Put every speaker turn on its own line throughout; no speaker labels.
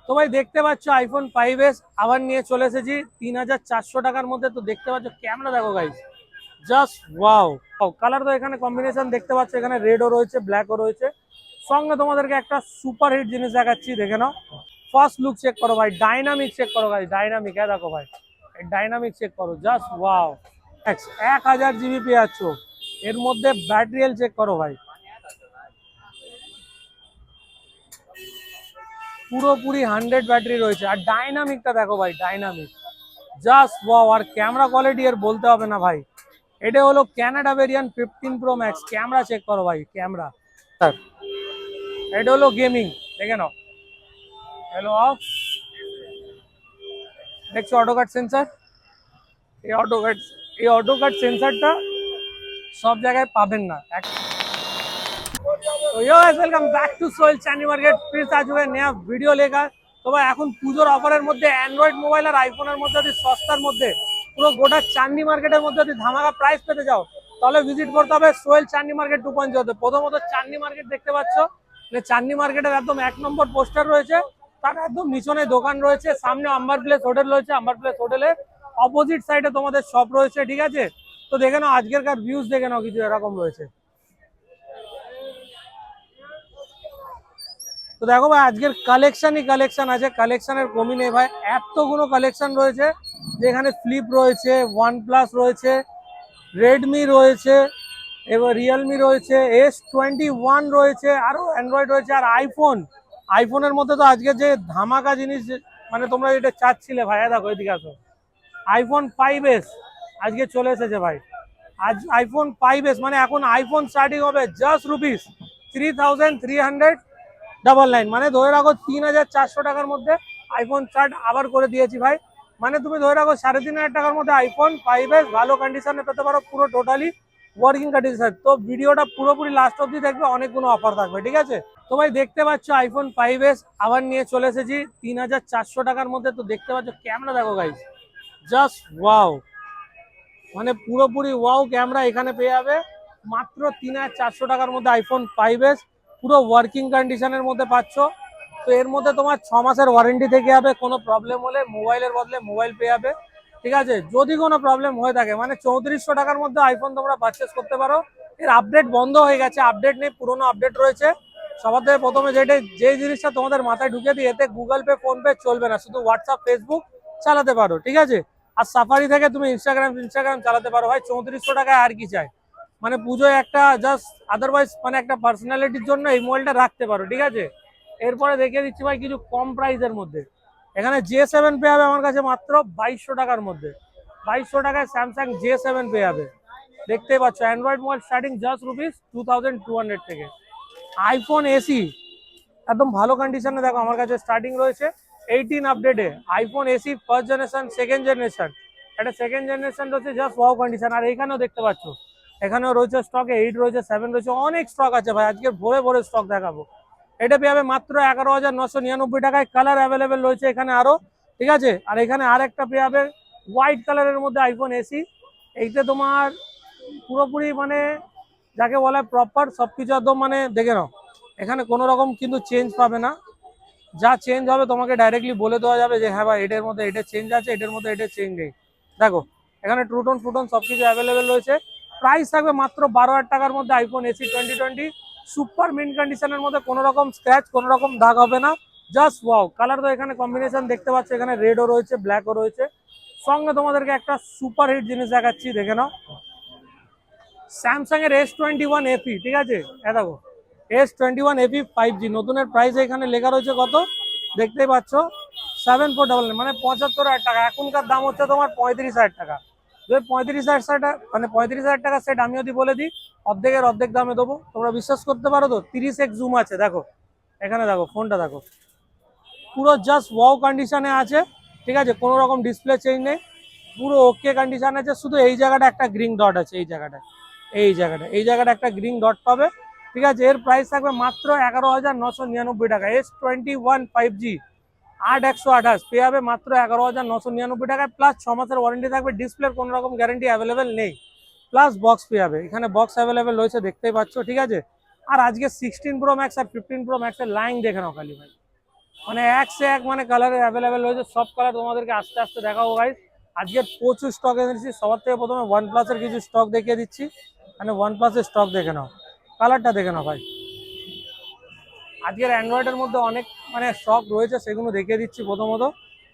তো ভাই দেখতে পাচ্ছ আইফোন 5s আবার নিয়ে চলে এসেছি 3400 টাকার মধ্যে। তো দেখতে পাচ্ছ ক্যামেরা দেখো গাইস, জাস্ট ওয়াও। কালার তো এখানে কম্বিনেশন দেখতে পাচ্ছ, এখানে রেডও রয়েছে, ব্ল্যাকও রয়েছে। সঙ্গে তোমাদেরকে একটা সুপার হিট জিনিস দেখাচ্ছি, দেখে নাও। ফার্স্ট লুক চেক করো ভাই, ডাইনামিক চেক করো ভাই, ডাইনামিক। দেখো ভাই, ডাইনামিক চেক করো, জাস্ট ওয়াও। 1000 জিবি পেয়ে যাচ্ছ। এর মধ্যে ব্যাটারি হেলথ চেক করো ভাই, পুরোপুরি 100 ব্যাটারি রয়েছে। আর ডাইনামিকটা দেখো ভাই, ডাইনামিক, জাস্ট ওয়াও। আর ক্যামেরা কোয়ালিটি এর বলতে হবে না ভাই। এটা হলো Canada variant 15 pro max. Camera check করো ভাই, ক্যামেরা। এটা হলো গেমিং, দেখে নাও। হ্যালো অফ, দেখছো অটো কাট সেন্সার। এই অটো কাট সেন্সারটা সব জায়গায় পাবেন না। तो yo guys welcome back to Sohel Chandi market. फिर से आ चुका है नया वीडियो लेकर। तो भाई এখন পুজোর অফারের মধ্যে অ্যান্ড্রয়েড মোবাইল আর আইফোনের মধ্যে যদি সস্তার মধ্যে পুরো গোটা চাঁদনি মার্কেটের মধ্যে যদি ধামাকা প্রাইস পেতে যাও, তাহলে ভিজিট করতে হবে সোহেল চাঁদনি মার্কেট 2.0 তে। প্রথমত চাঁদনি মার্কেট দেখতে পাচ্ছ, চাঁদনি মার্কেটের একদম 1 নম্বর পোস্টার রয়েছে, তার একদম নিচনে দোকান রয়েছে, সামনে আম্বার প্লেস হোটেল রয়েছে। আম্বার প্লেস হোটেলের অপোজিট সাইডে তোমাদের শপ রয়েছে, ঠিক আছে। তো দেখে নাও আজকেরকার ভিউজ, দেখে নাও কিছু এরকম রয়েছে। তো দেখো ভাই আজকের কালেকশনই কালেকশন আছে, কালেকশনের কমি নেই ভাই। এতগুলো কালেকশন রয়েছে, যেখানে ফ্লিপ রয়েছে, ওয়ানপ্লাস রয়েছে, রেডমি রয়েছে, এবার রিয়েলমি রয়েছে, S21 রয়েছে, আরো অ্যান্ড্রয়েড রয়েছে। আর আইফোনের মধ্যে তো আজকে যে ধামাকা জিনিস, মানে তোমরা যেটা চাচ্ছিলে ভাই, দেখো এদিকে আসো। আইফোন 5s আজকে চলে এসেছে ভাই। আজ আইফোন 5s মানে এখন আইফোন স্টার্টিং হবে জাস্ট ₹3399, মানে ধরে রাখো 3400 টাকার মধ্যে আইফোন স্টার্ট আবার করে দিয়েছি ভাই। মানে তুমি ধরে রাখো 3500 টাকার মধ্যে আইফোন 5s ভালো কন্ডিশনে পেতে পারো, পুরো টোটালি ওয়ার্কিং কন্ডিশন। তো ভিডিওটা পুরোপুরি লাস্ট অব্দি দেখবে, অনেকগুলো অফার থাকবে, ঠিক আছে। তো ভাই দেখতে পাচ্ছ আইফোন 5s আবার নিয়ে চলে এসেছি 3400 টাকার মধ্যে। তো দেখতে পাচ্ছ ক্যামেরা দেখো গাইস, জাস্ট ওয়াও, মানে পুরোপুরি ওয়াও ক্যামেরা এখানে পেয়ে যাবে মাত্র 3400 টাকার মধ্যে আইফোন 5s পুরো ওয়ার্কিং কন্ডিশনের মধ্যে পাচ্ছ। তো এর মধ্যে তোমার 6 মাসের ওয়ারেন্টি থেকে যাবে, কোনো প্রবলেম হলে মোবাইলের বদলে মোবাইল পেয়ে যাবে, ঠিক আছে। যদি কোনো প্রবলেম হয়ে থাকে, মানে 3400 টাকার মধ্যে আইফোন তোমরা পারচেস করতে পারো। এর আপডেট বন্ধ হয়ে গেছে, আপডেট নেই, পুরোনো আপডেট রয়েছে। সবার থেকে প্রথমে যে জিনিসটা তোমাদের মাথায় ঢুকিয়ে দিই, এতে গুগল পে ফোন পে চলবে না, শুধু হোয়াটসঅ্যাপ ফেসবুক চালাতে পারো, ঠিক আছে। আর সাফারি থেকে তুমি ইনস্টাগ্রাম চালাতে পারো ভাই। 3400 টাকায় আর কি চাই, মানে পুজোয় একটা জাস্ট আদারওয়াইজ মানে একটা পার্সোনালিটির জন্য এই মোবাইলটা রাখতে পারো, ঠিক আছে। এরপরে দেখিয়ে দিচ্ছি ভাই কিছু কম প্রাইসের মধ্যে। এখানে J7 পেয়ে যাবে আমার কাছে মাত্র 2200 টাকার মধ্যে। 2200 টাকায় স্যামসাং J7 পেয়ে যাবে, দেখতেই পাচ্ছ। অ্যান্ড্রয়েড মোবাইল স্টার্টিং জাস্ট ₹2200 থেকে। আইফোন এসি একদম ভালো কন্ডিশনে দেখো আমার কাছে স্টার্টিং রয়েছে 18 আপডেটে। IPhone AC first generation, second generation, একটা সেকেন্ড জেনারেশন রয়েছে জাস্ট ওয়াও কন্ডিশন। আর এখানেও দেখতে পাচ্ছ, এখানেও রয়েছে স্টকে 8 রয়েছে, 7 রয়েছে, অনেক স্টক আছে ভাই। আজকে ভরে ভরে স্টক দেখাবো। এটা পেয়ে যাবে মাত্র 11,999 টাকায়। কালার অ্যাভেলেবেল রয়েছে এখানে আরো, ঠিক আছে। আর এখানে আর একটা পেয়ে যাবে হোয়াইট কালারের মধ্যে আইফোন এসি। এইটা তোমার পুরোপুরি মানে যাকে বলা হয় প্রপার সবকিছু একদম, মানে দেখে নাও এখানে কোনো রকম কিন্তু চেঞ্জ পাবে না। যা চেঞ্জ হবে তোমাকে ডাইরেক্টলি বলে দেওয়া যাবে যে হ্যাঁ ভাই এটার মধ্যে এটা চেঞ্জ আছে, এটার মধ্যে এটা চেঞ্জ নেই। দেখো এখানে ট্রুটন ফুটন সবকিছু অ্যাভেলেবেল রয়েছে। প্রাইস থাকবে মাত্র 12,000 টাকার মধ্যে আইফোন এসি 2020 সুপার মিন্ট কন্ডিশনের মধ্যে, কোনো রকম স্ক্র্যাচ, কোনো রকম দাগ হবে না, জাস্ট ওয়াও। কালার তো এখানে কম্বিনেশন দেখতে পাচ্ছ, এখানে রেডও রয়েছে, ব্ল্যাকও রয়েছে। সঙ্গে তোমাদেরকে একটা সুপার হিট জিনিস দেখাচ্ছি, দেখে নাও। স্যামসাং এর S21 FE, ঠিক আছে। দেখো S21 FE 5G নতুনের প্রাইস এখানে লেখা রয়েছে কত, দেখতেই পাচ্ছ 7499, মানে 75,000 টাকা। এখনকার দাম হচ্ছে তোমার 35,000 টাকা। যদি 35,000 টাকা মানে 35,000 টাকা সেট আমি যদি বলে দিই, অর্ধেকের অর্ধেক দামে দেবো, তোমরা বিশ্বাস করতে পারো তো। 30x জুম আছে, দেখো এখানে, দেখো ফোনটা দেখো, পুরো জাস্ট ওয়াও কন্ডিশনে আছে, ঠিক আছে। কোনো রকম ডিসপ্লে চেঞ্জ নেই, পুরো ওকে কন্ডিশন আছে। শুধু এই জায়গাটা একটা গ্রিন ডট আছে, এই জায়গাটা একটা গ্রিন ডট পাবে, ঠিক আছে। এর প্রাইস থাকবে মাত্র 11,999 টাকা। S21 5G 8/128 পেয়ে যাবে মাত্র 11,999 টাকায়, প্লাস 6 মাসের ওয়ারেন্টি থাকবে। ডিসপ্লের কোনো রকম গ্যারান্টি অ্যাভেলেবেল নেই, প্লাস বক্স পেয়ে যাবে। এখানে বক্স অ্যাভেলেবেল রয়েছে, দেখতেই পাচ্ছ, ঠিক আছে। আর আজকে 16 প্রো ম্যাক্স আর 15 প্রো ম্যাক্সের লাইন দেখে নাও খালি ভাই, মানে এক সে এক মানে কালারে অ্যাভেলেবেল রয়েছে, সব কালার তোমাদেরকে আস্তে আস্তে দেখাবো গাইস। আজকে প্রচুর স্টক এনেছি। সবার থেকে প্রথমে OnePlus এর কিছু স্টক দেখিয়ে দিচ্ছি, মানে OnePlus এর স্টক দেখে নাও, কালারটা দেখে নাও ভাই। আজকের অ্যান্ড্রয়েডের মধ্যে অনেক মানে স্টক রয়েছে, সেগুলো দেখিয়ে দিচ্ছি। প্রথমত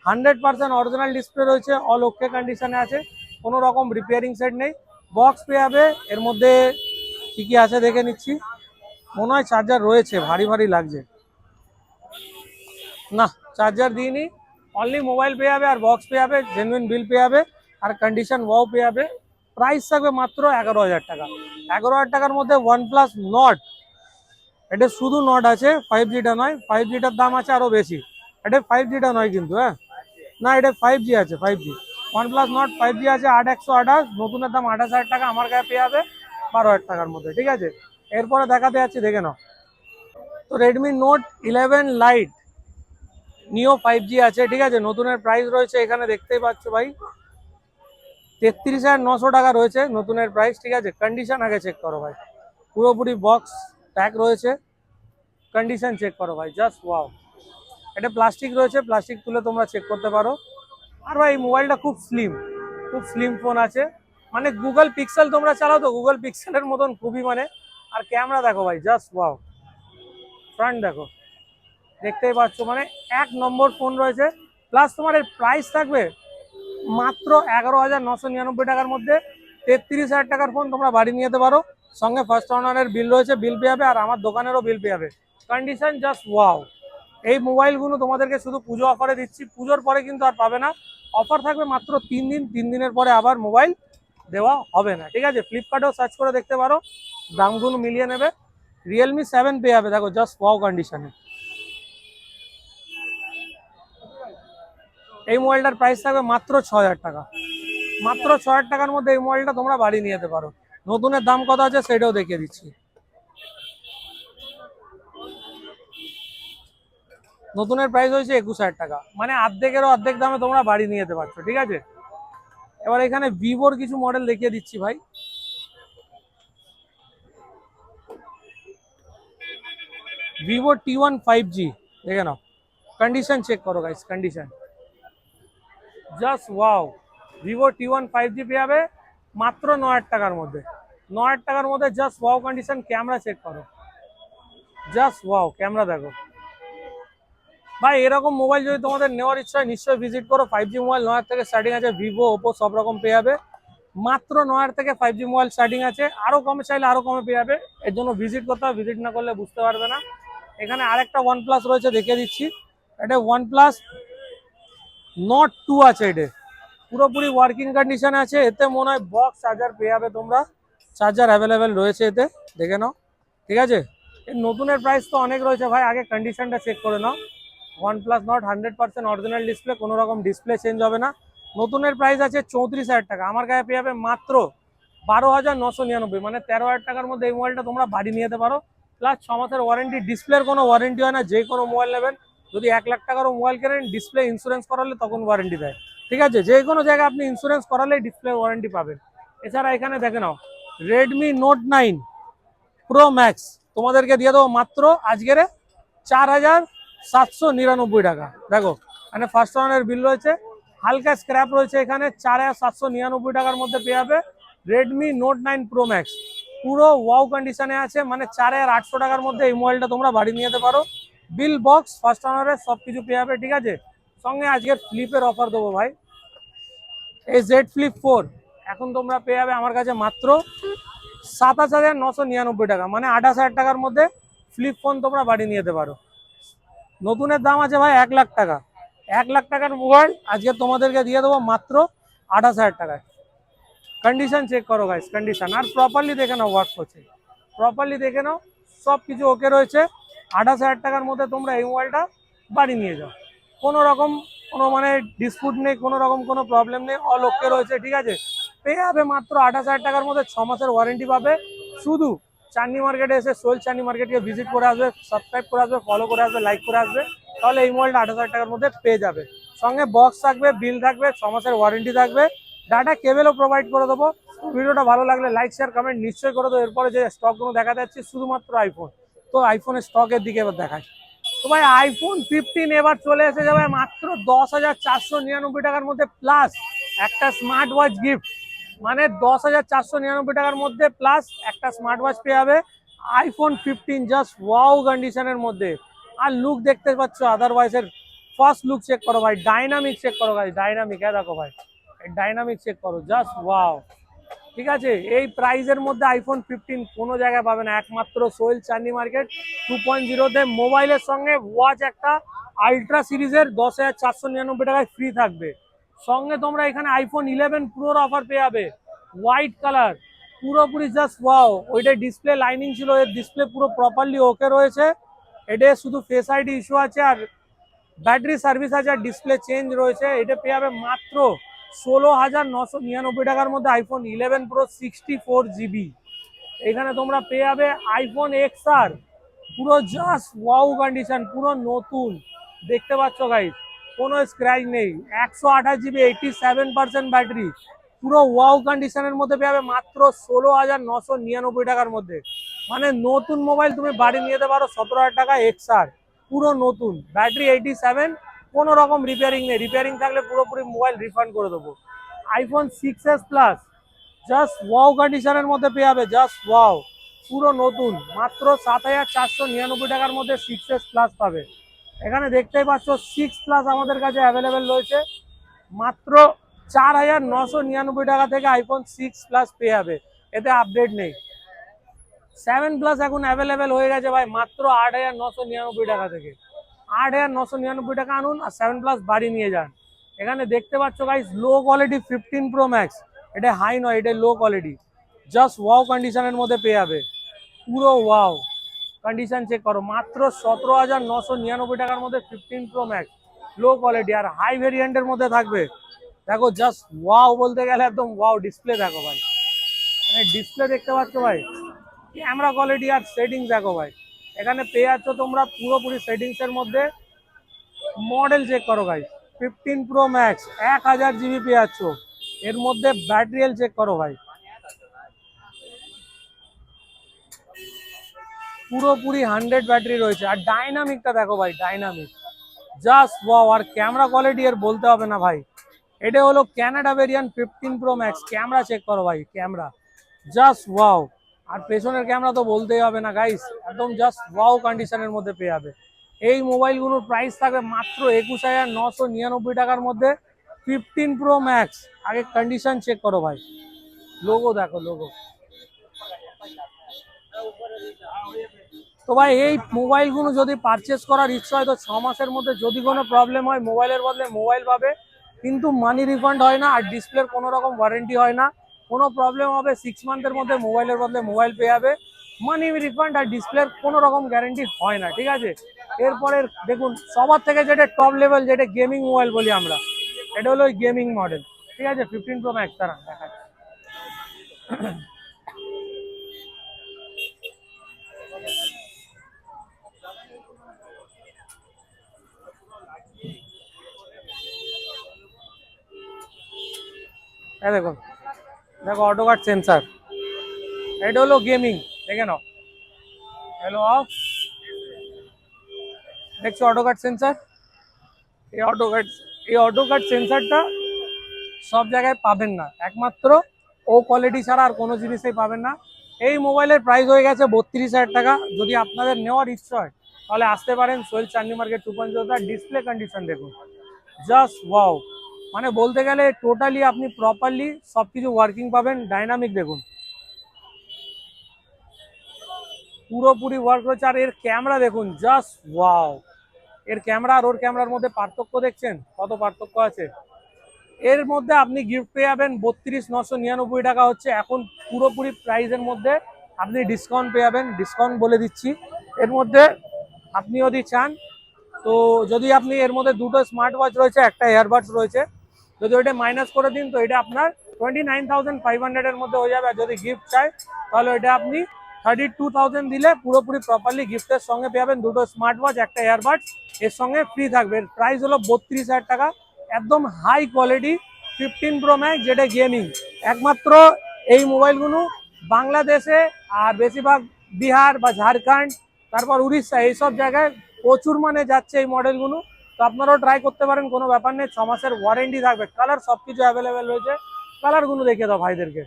100% অরিজিনাল ডিসপ্লে রয়েছে, অল ওকে কন্ডিশনে আছে, কোনো রকম রিপেয়ারিং সেট নেই। বক্স পেয়ে যাবে। এর মধ্যে কি কি আছে দেখে নিচ্ছি। মনে হয় চার্জার রয়েছে, ভারী ভারী লাগছে। না, চার্জার দিইনি, অনলি মোবাইল পেয়ে যাবে, আর বক্স পেয়ে যাবে, জেনুইন বিল পেয়ে যাবে, আর কন্ডিশন ওয়াও পেয়ে যাবে। প্রাইস থাকবে মাত্র 11,000 টাকা। 11,000 টাকার মধ্যে OnePlus নট, এটা শুধু নট আছে, 5Gটা নয়। 5Gটার দাম আছে আরো বেশি। এটা 5Gটা নয় কিন্তু, হ্যাঁ, না এটা 5G আছে, 5G। OnePlus নট 5G আছে 8,128, নতুনের দাম 28,000 টাকা, আমার গায়ে পেয়ে যাবে 12,000 টাকার মধ্যে, ঠিক আছে। এরপরে দেখাতে যাচ্ছি, দেখে নাও। তো রেডমি নোট 11 লাইট নিও 5G আছে, ঠিক আছে। নতুনের প্রাইস রয়েছে এখানে দেখতেই পাচ্ছ ভাই, 33,900 টাকা রয়েছে নতুনের প্রাইস, ঠিক আছে। কন্ডিশন আগে চেক করো ভাই, পুরোপুরি বক্স প্যাক রয়েছে, কন্ডিশন চেক করো ভাই, জাস্ট ওয়াও। এটা প্লাস্টিক রয়েছে, প্লাস্টিক তুলে তোমরা চেক করতে পারো। আর ভাই এই মোবাইলটা খুব স্লিম, খুব স্লিম ফোন আছে, মানে গুগল পিক্সেল তোমরা চালাও তো, গুগল পিক্সেলের মতন খুবই মানে। আর ক্যামেরা দেখো ভাই, জাস্ট ওয়াও। ফ্রন্ট দেখো, দেখতেই পাচ্ছ, মানে এক নম্বর ফোন রয়েছে। প্লাস তোমার এর প্রাইস থাকবে মাত্র 11,999 টাকার মধ্যে। 33,000 টাকার ফোন তোমরা বাড়ি নিয়ে যেতে পারো। সঙ্গে ফার্স্ট অনারের বিল রয়েছে, বিল পেয়ে যাবে, আর আমার দোকানেরও বিল পেয়ে যাবে। Condition just wow. এই মোবাইলগুলো তোমাদেরকে শুধু পুজো অফারে দিচ্ছি, পুজোর পরে কিন্তু আর পাবে না। অফার থাকবে মাত্র 3 দিন, 3 দিনের পরে আবার মোবাইল দেওয়া হবে না, ঠিক আছে। ফ্লিপকার্টেও সার্চ করে দেখতে পারো, দামগুলো মিলিয়ে নেবে। রিয়েলমি 7 পেয়ে যাবে, দেখো জাস্ট ওয়াও কন্ডিশনে। এই মোবাইলটার প্রাইস থাকবে মাত্র 6,000 টাকা। মাত্র 6,000 টাকার মধ্যে এই মোবাইলটা তোমরা বাড়ি নিয়ে যেতে পারো। নতুনের দাম কত আছে সেটাও দেখিয়ে দিচ্ছি। নতুনের প্রাইস হয়েছে 21,000 টাকা, মানে অর্ধেকেরও অর্ধেক দামে তোমরা বাড়ি নিয়ে যেতে পারছো, ঠিক আছে। এবার এখানে ভিভোর কিছু মডেল দেখিয়ে দিচ্ছি ভাই। ভিভো T1 5G দেখে নাও, কন্ডিশন চেক করো guys, condition just wow. Vivo T1 5G পেয়ে যাবে মাত্র 9,000 টাকার মধ্যে। 9,000 টাকার মধ্যে just wow condition. Camera check করো, জাস্ট ওয়াও, ক্যামেরা দেখো ভাই। এরকম মোবাইল যদি তোমাদের নেওয়ার ইচ্ছা হয় নিশ্চয়ই ভিজিট করো। 5G মোবাইল 9,000 থেকে স্টার্টিং আছে, ভিভো, ওপো সব রকম পেয়ে যাবে। মাত্র 9,000 থেকে 5G মোবাইল স্টার্টিং আছে, আরো কমে চাইলে আরো কমে পেয়ে যাবে। এর জন্য ভিজিট করতে হবে, ভিজিট না করলে বুঝতে পারবে না। এখানে আরেকটা OnePlus রয়েছে, দেখিয়ে দিচ্ছি। এটা OnePlus নট 2 আছে, এটা পুরোপুরি ওয়ার্কিং কন্ডিশনে আছে। এতে মনে হয় বক্স চার্জার পেয়ে যাবে তোমরা, চার্জার অ্যাভেলেবেল রয়েছে এতে, দেখে নাও, ঠিক আছে। এর নতুনের প্রাইস তো অনেক রয়েছে ভাই, আগে কন্ডিশনটা চেক করে নাও। OnePlus নট 100% অরিজিনাল ডিসপ্লে, কোনো রকম ডিসপ্লে চেঞ্জ হবে না। নতুনের প্রাইস আছে 34,000 টাকা, আমার গায়ে পেয়ে যাবে মাত্র 12,999, মানে 13,000 টাকার মধ্যে এই মোবাইলটা তোমরা বাড়ি নিয়ে যেতে পারো। প্লাস 6 মাসের ওয়ারেন্টি, ডিসপ্লের কোনো ওয়ারেন্টি হয় না। যে কোনো মোবাইল নেবেন, যদি 1,00,000 টাকারও মোবাইল কেনেন, ডিসপ্লে ইন্স্যুরেন্স করালে তখন ওয়ারেন্টি দেয়, ঠিক আছে। যে কোনো জায়গায় আপনি ইন্স্যুরেন্স করালেই ডিসপ্লে ওয়ারেন্টি পাবেন। এছাড়া এখানে দেখে নাও, রেডমি নোট 9 প্রো ম্যাক্স তোমাদেরকে দিয়ে দেবো মাত্র আজকের 4,799 টাকা। দেখো মানে ফার্স্ট ওয়ানের বিল রয়েছে, হালকা স্ক্র্যাপ রয়েছে এখানে, 4,799 টাকার মধ্যে পেয়ে যাবে রেডমি নোট 9 প্রো ম্যাক্স। পুরো ওয়াও কন্ডিশনে আছে, মানে 4,800 টাকার মধ্যে এই মোবাইলটা তোমরা বাড়ি নিয়ে যেতে পারো। বিল, বক্স, ফার্স্ট ওনারের সব কিছু পেয়ে যাবে, ঠিক আছে। সঙ্গে আজকের ফ্লিপের অফার দেবো ভাই। এই জেড ফ্লিপ 4 এখন তোমরা পেয়ে যাবে আমার কাছে মাত্র 27,999 টাকা, মানে 28,000 টাকার মধ্যে ফ্লিপ ফোন তোমরা বাড়ি নিয়ে যেতে পারো। নতুনের দাম আছে ভাই 1,00,000 টাকা। 1,00,000 টাকার মোবাইল আজকে তোমাদেরকে দিয়ে দেবো মাত্র 28,000 টাকায়। কন্ডিশন চেক করো গাইস, কন্ডিশন আর প্রপারলি দেখে নাও, ওয়ার্ক করছে প্রপারলি দেখে নাও, সব কিছু ওকে রয়েছে। 28,000 টাকার মধ্যে তোমরা এই মোবাইলটা বাড়ি নিয়ে যাও, কোনো রকম কোনো মানে ডিসপুট নেই, কোনো রকম কোনো প্রবলেম নেই, অল ওকে রয়েছে, ঠিক আছে। পেয়ে যাবে মাত্র 28,000 টাকার মধ্যে, 6 মাসের ওয়ারেন্টি পাবে। শুধু চাঁদনি মার্কেটে এসে, সোল চাঁদনি মার্কেটকে ভিজিট করে আসবে, সাবস্ক্রাইব করে আসবে, ফলো করে আসবে, লাইক করে আসবে, তাহলে এই মোবাইলটা 28,000 টাকার মধ্যে পেয়ে যাবে। সঙ্গে বক্স থাকবে, বিল থাকবে, 6 মাসের ওয়ারেন্টি থাকবে, ডাটা কেবেলও প্রোভাইড করে দেবো। ভিডিওটা ভালো লাগলে লাইক, শেয়ার, কমেন্ট নিশ্চয়ই করে দেবো। এরপরে যে স্টকগুলো দেখা যাচ্ছে শুধুমাত্র আইফোন, তো আইফোনের স্টকের দিকে এবার দেখায়। তো ভাই আইফোন 15 এবার চলে এসে যাবে মাত্র 10,499 টাকার মধ্যে, প্লাস একটা স্মার্ট ওয়াচ গিফট। মানে 10,499 টাকার মধ্যে প্লাস একটা স্মার্ট ওয়াচ পেয়ে যাবে আইফোন 15, জাস্ট ওয়াও কন্ডিশনের মধ্যে। আর লুক দেখতে পাচ্ছ আদারওয়াইজ এর ফার্স্ট লুক চেক করো ভাই, ডাইনামিক চেক করো ভাই, ডাইনামিক দেখো ভাই, ডাইনামিক চেক করো, জাস্ট ওয়াও। ঠিক আছে, এই প্রাইসের মধ্যে আইফোন 15 কোনো জায়গায় পাবে না, একমাত্র সোহেল চাঁদনি মার্কেট 2.0-তে। মোবাইলের সঙ্গে ওয়াচ একটা আলট্রা সিরিজের 10,499 টাকায় ফ্রি থাকবে। সঙ্গে তোমরা এখানে আইফোন 11 প্রোর অফার পেয়ে যাবে, হোয়াইট কালার, পুরোপুরি জাস্ট ওয়াও। ওইটা ডিসপ্লে লাইনিং ছিল, এর ডিসপ্লে পুরো প্রপারলি ওকে রয়েছে। এটা শুধু ফেস আইডি ইস্যু আছে, আর ব্যাটারি সার্ভিস আছে, আর ডিসপ্লে চেঞ্জ রয়েছে। এটা পেয়ে যাবে মাত্র 16,999 টাকার মধ্যে আইফোন 11 প্রো 64 GB। এখানে তোমরা পেয়ে যাবে আইফোন XR, পুরো জাস্ট ওয়াও কন্ডিশন, পুরো নতুন, দেখতে পাচ্ছ গাইস, কোনো স্ক্র্যাচ নেই, 128 GB, 87% ব্যাটারি, পুরো ওয়াও কন্ডিশনের মধ্যে পেয়ে যাবে মাত্র 16,999 টাকার মধ্যে। মানে নতুন মোবাইল তুমি বাড়ি নিয়ে যেতে পারো 17,000 টাকা। XR পুরো নতুন, ব্যাটারি 87, কোনো রকম রিপেয়ারিং নেই, রিপেয়ারিং থাকলে পুরোপুরি মোবাইল রিফান্ড করে দেবো। IPhone 6s plus just wow কন্ডিশনের মধ্যে পেয়ে যাবে, জাস্ট ওয়াও, পুরো নতুন, মাত্র 7,499 টাকার মধ্যে 6s প্লাস পাবে। এখানে দেখতেই পাচ্ছ 6 প্লাস আমাদের কাছে অ্যাভেলেবেল রয়েছে, মাত্র 4,999 টাকা থেকে আইফোন 6 প্লাস পেয়ে যাবে, এতে আপডেট নেই। 7 প্লাস এখন অ্যাভেলেবেল হয়ে গেছে ভাই, মাত্র 8,999 টাকা থেকে। 8,999 টাকা আনুন আর 7 প্লাস বাড়ি নিয়ে যান। এখানে দেখতে পাচ্ছ guys low quality 15 pro max, এটা হাই নয়, এটা লো কোয়ালিটি, জাস্ট ওয়াও কন্ডিশনের মধ্যে পেয়ে যাবে, পুরো ওয়াও কন্ডিশন চেক করো, মাত্র 17,999 টাকার মধ্যে 15 প্রো ম্যাক্স লো কোয়ালিটি। আর হাই ভেরিয়েন্টের মধ্যে থাকবে, দেখো জাস্ট ওয়াও বলতে গেলে একদম ওয়াও। ডিসপ্লে দেখো ভাই, মানে ডিসপ্লে দেখতে পাচ্ছ ভাই, ক্যামেরা কোয়ালিটি আর সেটিংস দেখো ভাই। এখানে পেয়ে যাচ্ছ তোমরা পুরোপুরি সেটিংস এর মধ্যে। মডেল চেক করো ভাই, 15 প্রো ম্যাক্স 1000 GB পেয়ে যাচ্ছ, এর মধ্যে ব্যাটারি হেলথ চেক করো ভাই, পুরোপুরি 100 ব্যাটারি রয়েছে। আর ডাইনামিকটা দেখো ভাই, ডাইনামিক জাস্ট ওয়াও। আর ক্যামেরা কোয়ালিটি এর বলতে হবে না ভাই, এটা হলো Canada variant 15 pro max. Camera check করো ভাই, ক্যামেরা জাস্ট ওয়াও। আর পেছনের ক্যামেরা তো বলতেই হবে না গাইস, একদম জাস্ট ওয়াও কন্ডিশনের মধ্যে পেয়ে যাবে। এই মোবাইলগুলোর প্রাইস থাকবে মাত্র 21,999 টাকার মধ্যে 15 প্রো ম্যাক্স। আগে কন্ডিশন চেক করো ভাই, লোগো দেখো, লোগো। তো ভাই এই মোবাইলগুলো যদি পারচেস করার ইচ্ছা হয় তো 6 মাসের মধ্যে যদি কোনো প্রবলেম হয় মোবাইলের বদলে মোবাইল পাবে, কিন্তু মানি রিফান্ড হয় না, আর ডিসপ্লের কোনো রকম ওয়ারেন্টি হয় না। কোনো প্রবলেম হবে 6 মান্থের মধ্যে মোবাইলের বদলে মোবাইল পেয়ে যাবে, মানি রিফান্ড আর ডিসপ্লের কোনো রকম গ্যারেন্টি হয় না, ঠিক আছে। এরপরে দেখুন সবার থেকে যেটা টপ লেভেল, যেটা গেমিং মোবাইল বলি আমরা, এটা হলো গেমিং মডেল, ঠিক আছে, 15 প্রো ম্যাক্স। তারা দেখায় দেখুন, দেখো অটো কাট সেন্সার, এটা হলো গেমিং, দেখে নাও, হ্যালো অফ, দেখছো অটো কাট সেন্সার। এই অটো কাট সেন্সারটা সব জায়গায় পাবেন না, একমাত্র ও কোয়ালিটি ছাড়া আর কোনো জিনিসেই পাবেন না। এই মোবাইলের প্রাইস হয়ে গেছে 32,000 টাকা। যদি আপনাদের নেওয়ার ইচ্ছা হয় তাহলে আসতে পারেন সোহেল চাঁদনি মার্কেট 2.0। তার ডিসপ্লে কন্ডিশন দেখুন, জাস্ট ওয়াও। মানে বলতে গেলে টোটালি আপনি প্রপারলি সব কিছু ওয়ার্কিং পাবেন। ডাইনামিক দেখুন, পুরোপুরি ওয়ার্ক রয়েছে। আর এর ক্যামেরা দেখুন, জাস্ট ওয়াও। এর ক্যামেরা আর ওর ক্যামেরার মধ্যে পার্থক্য দেখছেন, কত পার্থক্য আছে। এর মধ্যে আপনি গিফট পেয়ে যাবেন 32,999 টাকা হচ্ছে এখন পুরোপুরি প্রাইসের মধ্যে। আপনি ডিসকাউন্ট পেয়ে যাবেন, ডিসকাউন্ট বলে দিচ্ছি। এর মধ্যে আপনি যদি চান তো, যদি আপনি এর মধ্যে দুটো স্মার্ট ওয়াচ রয়েছে, একটা এয়ারবাডস রয়েছে, যদি ওইটা মাইনাস করে দিন তো এটা আপনার 29,500 এর মধ্যে হয়ে যাবে। আর যদি গিফট চাই তাহলে ওইটা আপনি 32,000 দিলে পুরোপুরি প্রপারলি গিফটের সঙ্গে পেয়ে যাবেন দুটো স্মার্ট ওয়াচ, একটা এয়ারবাডস এর সঙ্গে ফ্রি থাকবে। প্রাইস হলো 32,000 টাকা, একদম হাই কোয়ালিটি 15 প্রো ম্যাক্স, যেটা গেমিং। একমাত্র এই মোবাইলগুলো বাংলাদেশে আর বেশিরভাগ বিহার বা ঝাড়খণ্ড, তারপর উড়িষ্যা, এইসব জায়গায় প্রচুর মানে যাচ্ছে এই মডেলগুলো। তো আপনারাও ট্রাই করতে পারেন, কোনো ব্যাপার নেই, 6 মাসের ওয়ারেন্টি থাকবে। কালার সবকিছু অ্যাভেলেবেল রয়েছে। কালারগুলো দেখিয়ে দাও ভাইদেরকে।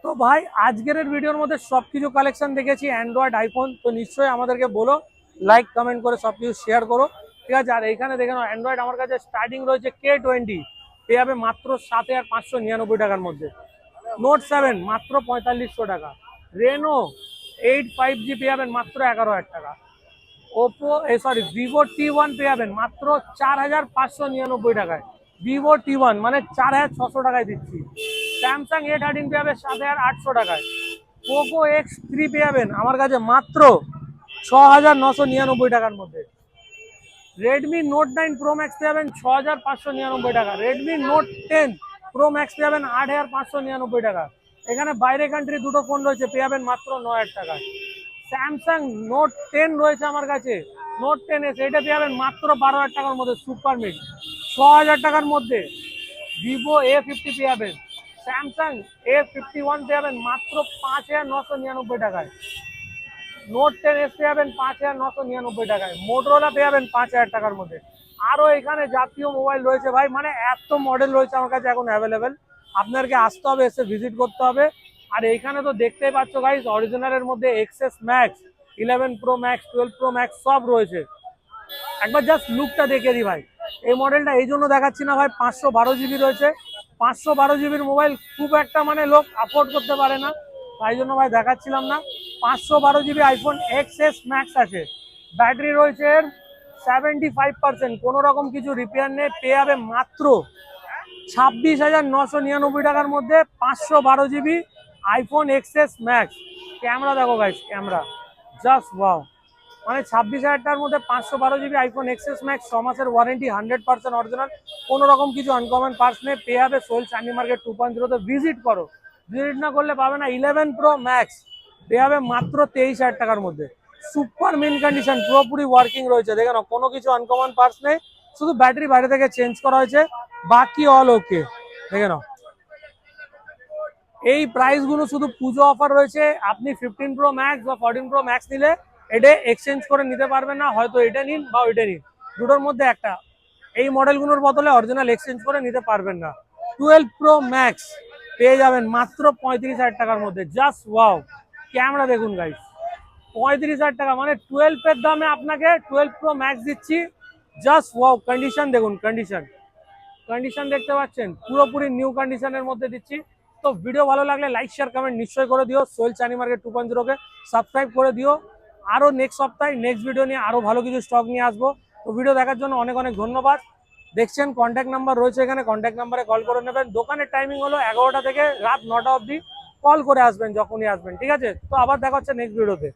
তো ভাই আজকের ভিডিওর মধ্যে সবকিছু কালেকশন দেখেছি অ্যান্ড্রয়েড আইফোন। তো নিশ্চয়ই আমাদেরকে বলো, লাইক কমেন্ট করে সবকিছু শেয়ার করো, ঠিক আছে। আর এখানে দেখে নাও অ্যান্ড্রয়েড আমার কাছে স্টার্টিং রয়েছে K20, পেয়ে যাবে মাত্র 7,599 টাকার মধ্যে। নোট 7 মাত্র 4500 টাকা। রেনো 8 5G পেয়ে যাবেন মাত্র 11,000 টাকা। ভিভো T1 পেয়ে যাবেন মাত্র 4,599 টাকায়। ভিভো T1 মানে 4,600 টাকায় দিচ্ছি। স্যামসাং A13 পেয়ে যাবে 7,800 টাকায়। পোকো X3 পেয়ে যাবেন আমার কাছে মাত্র 6,999 টাকার মধ্যে। রেডমি Note 9 Pro Max পেয়ে যাবেন 6,599 টাকা। রেডমি Note 10 Pro Max পেয়ে যাবেন 8,599 টাকা। এখানে বাইরে কান্ট্রি দুটো ফোন রয়েছে, পেয়ে যাবেন মাত্র 9,000 টাকায়। স্যামসাং Note 10 রয়েছে আমার কাছে, Note 10s, এটা পেয়ে যাবেন মাত্র 12,000 টাকার মধ্যে। সুপার মিড 6,000 টাকার মধ্যে। ভিভো A50 পেয়ে যাবেন। স্যামসাং A51 পেয়ে যাবেন মাত্র 5,999 টাকায়। Note 10s পেয়ে যাবেন 5,999 টাকায়। মোটরোলা পেয়ে যাবেন 5,000 টাকার মধ্যে। আরো এখানে জাতীয় মোবাইল রয়েছে ভাই, মানে এত মডেল রয়েছে আমার কাছে এখন অ্যাভেলেবেল। আপনাদেরকে আসতে হবে, এসে ভিজিট করতে হবে। আর এইখানে তো দেখতেই পাচ্ছ গাইস, অরিজিনালের মধ্যে XS Max, 11 Pro Max, 12 Pro Max সব রয়েছে। একবার জাস্ট লুকটা দেখে দিই ভাই। এই মডেলটা এই জন্য দেখাচ্ছি না ভাই, 512 GB রয়েছে। 512 GB মোবাইল খুব একটা মানে লোক অ্যাফোর্ড করতে পারে না, তাই জন্য ভাই দেখাচ্ছিলাম না। 512 GB আইফোন XS Max আছে। ব্যাটারি রয়েছে 75%, কোনো রকম কিছু রিপেয়ার নেই। পেয়ে যাবে মাত্র 26,999 টাকার মধ্যে 512 GB iPhone XS Max। Camera দেখো গাইস, ক্যামেরা জাস্ট ওয়াও। মানে 26,000 টাকার মধ্যে 512 GB আইফোন XS Max, 6 মাসের ওয়ারেন্টি, 100% অরিজিনাল, কোনো রকম কিছু আনকমন পার্টস নেই। পেয়ে যাবে সোহেল চান্দি মার্কেট 2.0 তে। ভিজিট করো, ভিজিট না করলে পাবে না। 11 Pro Max পেয়ে যাবে মাত্র 23,000 টাকার মধ্যে। সুপার মিন কন্ডিশন, পুরোপুরি ওয়ার্কিং রয়েছে। দেখে নাও, কোনো কিছু আনকমন পার্টস নেই, শুধু ব্যাটারি বাইরে থেকে চেঞ্জ করা হয়েছে, বাকি অল ওকে। দেখে নাও, এই প্রাইস গুলো শুধু পুজো অফার রয়েছে। আপনি 15 Pro Max বা 14 Pro Max নিলে এটা এক্সচেঞ্জ করে নিতে পারবেন না, হয়তো এটা নিন বা ওইটা নিন, দুটোর মধ্যে একটা। এই মডেলগুলোর বদলে অরিজিনাল এক্সচেঞ্জ করে নিতে পারবেন না। 12 Pro Max পেয়ে যাবেন মাত্র 35,000 টাকার মধ্যে। জাস্ট ওয়াও, ক্যামেরা দেখুন গাইস, 35,000 টাকা, মানে 12 এর দামে আপনাকে 12 Pro Max দিচ্ছি। জাস্ট ওয়াও, কন্ডিশন দেখুন, কন্ডিশন কন্ডিশন দেখতে পাচ্ছেন, পুরোপুরি নিউ কন্ডিশনের মধ্যে দিচ্ছি। তো ভিডিও ভালো লাগলে লাইক শেয়ার কমেন্ট নিশ্চয়ই করে দিও। সোহেল চানি মার্কেট 2.0 কে সাবস্ক্রাইব করে দিও। আরো নেক্সট সপ্তাহে নেক্সট ভিডিও নিয়ে আরো ভালো কিছু স্টক নিয়ে আসবো। তো ভিডিও দেখার জন্য অনেক অনেক ধন্যবাদ। দেখছেন কন্ট্যাক্ট নাম্বার রয়েছে এখানে, কন্ট্যাক্ট নাম্বারে কল করে নেবেন। দোকানের টাইমিং হলো 11টা থেকে রাত 9টা অবধি। কল করে আসবেন যখনই আসবেন, ঠিক আছে। তো আবার দেখা হচ্ছে নেক্সট ভিডিওতে।